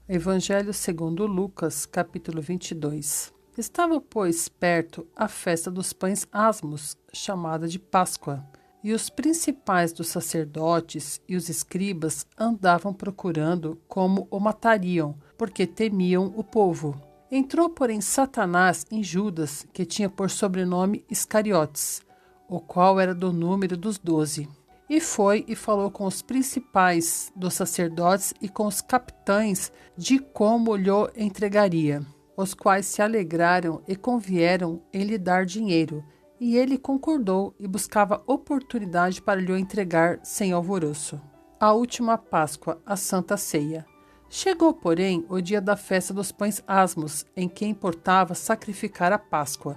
Evangelho segundo Lucas, capítulo 22. Estava, pois, perto a festa dos pães asmos, chamada de Páscoa, e os principais dos sacerdotes e os escribas andavam procurando como o matariam, porque temiam o povo. Entrou, porém, Satanás em Judas, que tinha por sobrenome Iscariotes, o qual era do número dos 12. E foi e falou com os principais dos sacerdotes e com os capitães de como lhe entregaria, os quais se alegraram e convieram em lhe dar dinheiro. E ele concordou e buscava oportunidade para lhe entregar sem alvoroço. A última Páscoa, a Santa Ceia. Chegou, porém, o dia da festa dos pães asmos, em que importava sacrificar a Páscoa.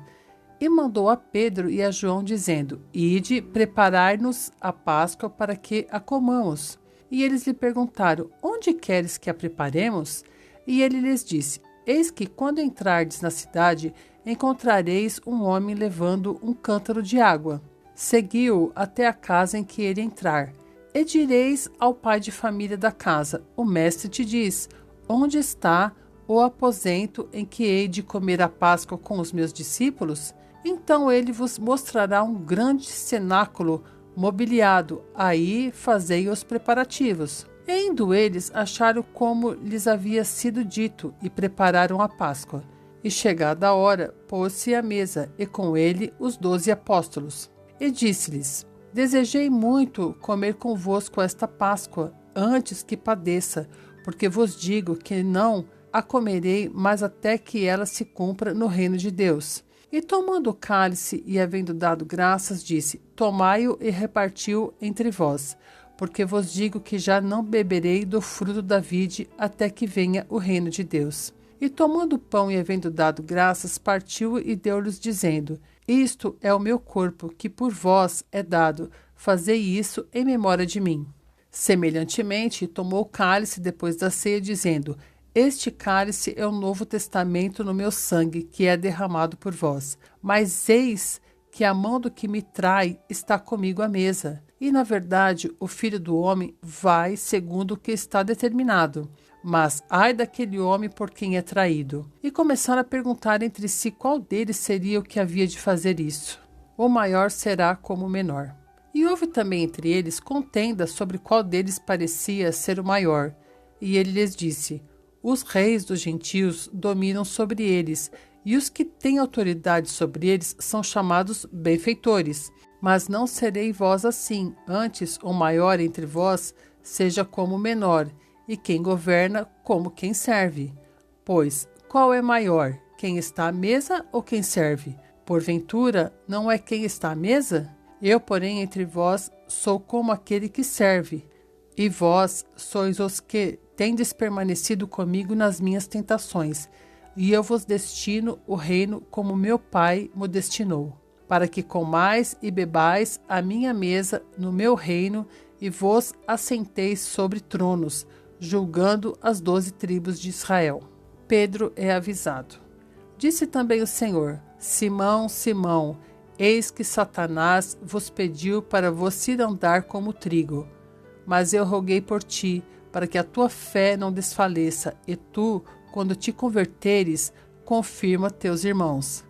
E mandou a Pedro e a João, dizendo: Ide, preparai-nos a Páscoa para que a comamos. E eles lhe perguntaram: Onde queres que a preparemos? E ele lhes disse: Eis que, quando entrardes na cidade, encontrareis um homem levando um cântaro de água. Segui-o até a casa em que ele entrar. E direis ao pai de família da casa: O mestre te diz: Onde está o aposento em que hei de comer a Páscoa com os meus discípulos? Então ele vos mostrará um grande cenáculo mobiliado. Aí fazei os preparativos. E indo eles, acharam como lhes havia sido dito, e prepararam a Páscoa. E chegada a hora, pôs-se à mesa, e com ele os 12 apóstolos. E disse-lhes: Desejei muito comer convosco esta Páscoa, antes que padeça, porque vos digo que não a comerei, mas até que ela se cumpra no reino de Deus. E tomando o cálice e havendo dado graças, disse: Tomai-o e repartiu entre vós, porque vos digo que já não beberei do fruto da vide até que venha o reino de Deus. E tomando o pão e havendo dado graças, partiu e deu-lhes, dizendo: Isto é o meu corpo, que por vós é dado. Fazei isso em memória de mim. Semelhantemente, tomou o cálice depois da ceia, dizendo: Este cálice é o novo testamento no meu sangue, que é derramado por vós. Mas eis que a mão do que me trai está comigo à mesa. E, na verdade, o Filho do Homem vai segundo o que está determinado. Mas ai daquele homem por quem é traído. E começaram a perguntar entre si qual deles seria o que havia de fazer isso. O maior será como o menor. E houve também entre eles contenda sobre qual deles parecia ser o maior. E ele lhes disse: Os reis dos gentios dominam sobre eles, e os que têm autoridade sobre eles são chamados benfeitores. Mas não serei vós assim, antes o maior entre vós seja como o menor, e quem governa como quem serve. Pois, qual é maior, quem está à mesa ou quem serve? Porventura, não é quem está à mesa? Eu, porém, entre vós sou como aquele que serve, e vós sois os que tendes permanecido comigo nas minhas tentações, e eu vos destino o reino como meu Pai mo destinou, para que comais e bebais à minha mesa no meu reino, e vos assenteis sobre tronos, julgando as 12 tribos de Israel. Pedro é avisado. Disse também o Senhor: Simão, Simão, eis que Satanás vos pediu para vos cirandar como trigo. Mas eu roguei por ti, para que a tua fé não desfaleça, e tu, quando te converteres, confirma teus irmãos.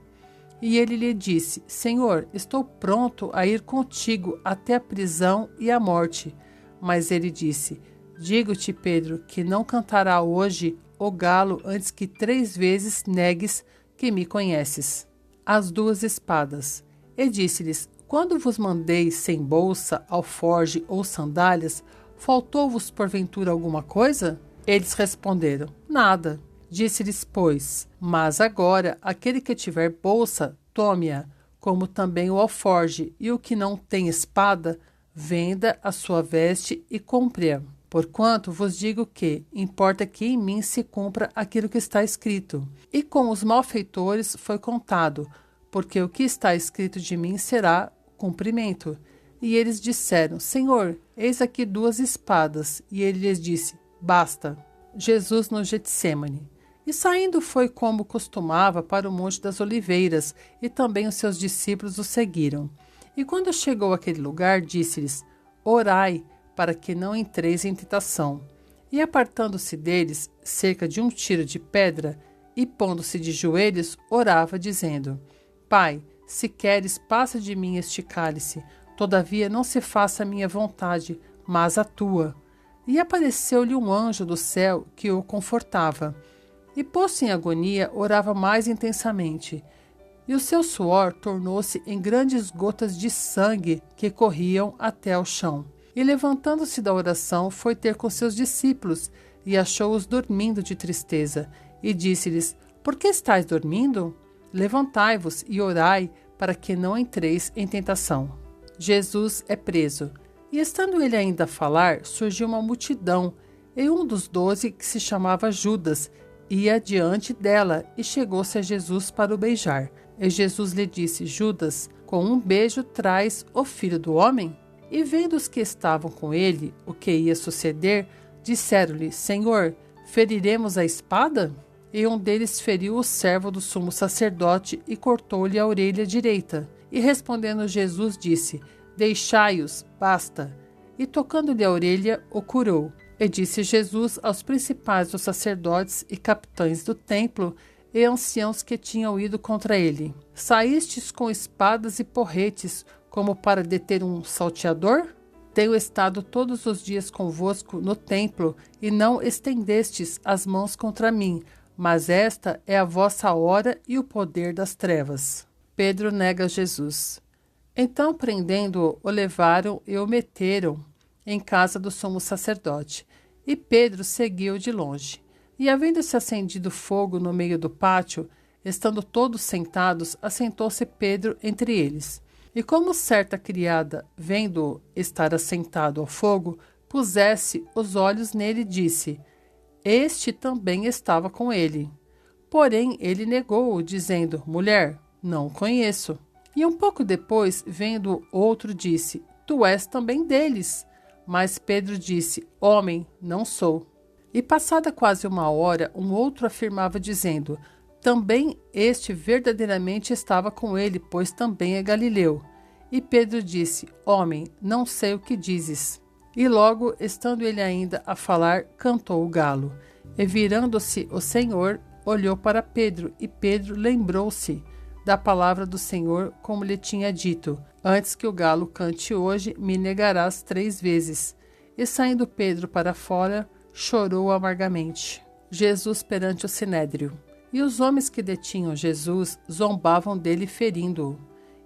E ele lhe disse: Senhor, estou pronto a ir contigo até a prisão e a morte. Mas ele disse: Digo-te, Pedro, que não cantará hoje o galo antes que 3 vezes negues que me conheces. As 2 espadas. E disse-lhes: Quando vos mandei sem bolsa, alforge ou sandálias, faltou-vos porventura alguma coisa? Eles responderam: Nada. Disse-lhes, pois: Mas agora, aquele que tiver bolsa, tome-a, como também o alforge, e o que não tem espada, venda a sua veste e compre-a. Porquanto vos digo que importa que em mim se cumpra aquilo que está escrito. E com os malfeitores foi contado, porque o que está escrito de mim será cumprimento. E eles disseram: Senhor, eis aqui 2 espadas. E ele lhes disse: Basta. Jesus no Getsêmani. E saindo foi como costumava para o Monte das Oliveiras, e também os seus discípulos o seguiram. E quando chegou àquele lugar, disse-lhes: Orai, para que não entreis em tentação. E apartando-se deles, cerca de um tiro de pedra, e pondo-se de joelhos, orava, dizendo: Pai, se queres, passa de mim este cálice, todavia não se faça a minha vontade, mas a tua. E apareceu-lhe um anjo do céu que o confortava. E posto em agonia, orava mais intensamente. E o seu suor tornou-se em grandes gotas de sangue que corriam até ao chão. E levantando-se da oração, foi ter com seus discípulos, e achou-os dormindo de tristeza. E disse-lhes: Por que estáis dormindo? Levantai-vos e orai, para que não entreis em tentação. Jesus é preso. E estando ele ainda a falar, surgiu uma multidão, e um dos 12, que se chamava Judas, ia diante dela, e chegou-se a Jesus para o beijar. E Jesus lhe disse: Judas, com um beijo traz o Filho do Homem? E vendo os que estavam com ele o que ia suceder, disseram-lhe: Senhor, feriremos a espada? E um deles feriu o servo do sumo sacerdote e cortou-lhe a orelha direita. E respondendo Jesus disse: Deixai-os, basta. E tocando-lhe a orelha, o curou. E disse Jesus aos principais dos sacerdotes e capitães do templo e anciãos que tinham ido contra ele: Saístes com espadas e porretes, como para deter um salteador? Tenho estado todos os dias convosco no templo, e não estendestes as mãos contra mim, mas esta é a vossa hora e o poder das trevas. Pedro nega Jesus. Então, prendendo-o, o levaram e o meteram em casa do sumo sacerdote. E Pedro seguiu de longe. E havendo-se acendido fogo no meio do pátio, estando todos sentados, assentou-se Pedro entre eles. E como certa criada, vendo-o estar assentado ao fogo, pusesse os olhos nele, disse: Este também estava com ele. Porém, ele negou-o, dizendo: Mulher, não o conheço. E um pouco depois, vendo outro, disse: Tu és também deles. Mas Pedro disse: Homem, não sou. E passada quase uma hora, um outro afirmava, dizendo: Também este verdadeiramente estava com ele, pois também é galileu. E Pedro disse: Homem, não sei o que dizes. E logo, estando ele ainda a falar, cantou o galo. E virando-se o Senhor, olhou para Pedro, e Pedro lembrou-se da palavra do Senhor, como lhe tinha dito: Antes que o galo cante hoje, me negarás 3 vezes. E saindo Pedro para fora, chorou amargamente. Jesus perante o sinédrio. E os homens que detinham Jesus zombavam dele, ferindo-o.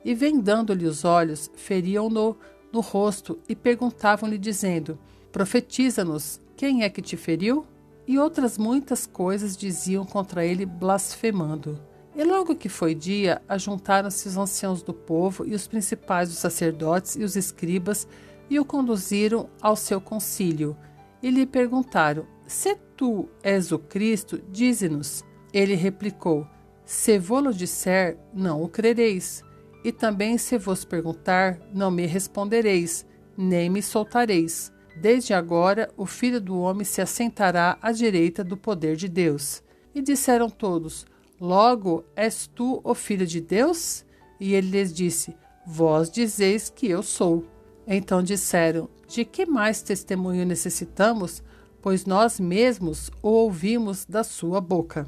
E vendando-lhe os olhos, feriam-no no rosto e perguntavam-lhe, dizendo: Profetiza-nos, quem é que te feriu? E outras muitas coisas diziam contra ele, blasfemando. E logo que foi dia, ajuntaram-se os anciãos do povo e os principais dos sacerdotes e os escribas, e o conduziram ao seu concílio. E lhe perguntaram: Se tu és o Cristo, dize-nos. Ele replicou: Se vô-lo disser, não o crereis. E também se vos perguntar, não me respondereis, nem me soltareis. Desde agora o Filho do Homem se assentará à direita do poder de Deus. E disseram todos: Logo, és tu o Filho de Deus? E ele lhes disse: Vós dizeis que eu sou. Então disseram: De que mais testemunho necessitamos? Pois nós mesmos o ouvimos da sua boca.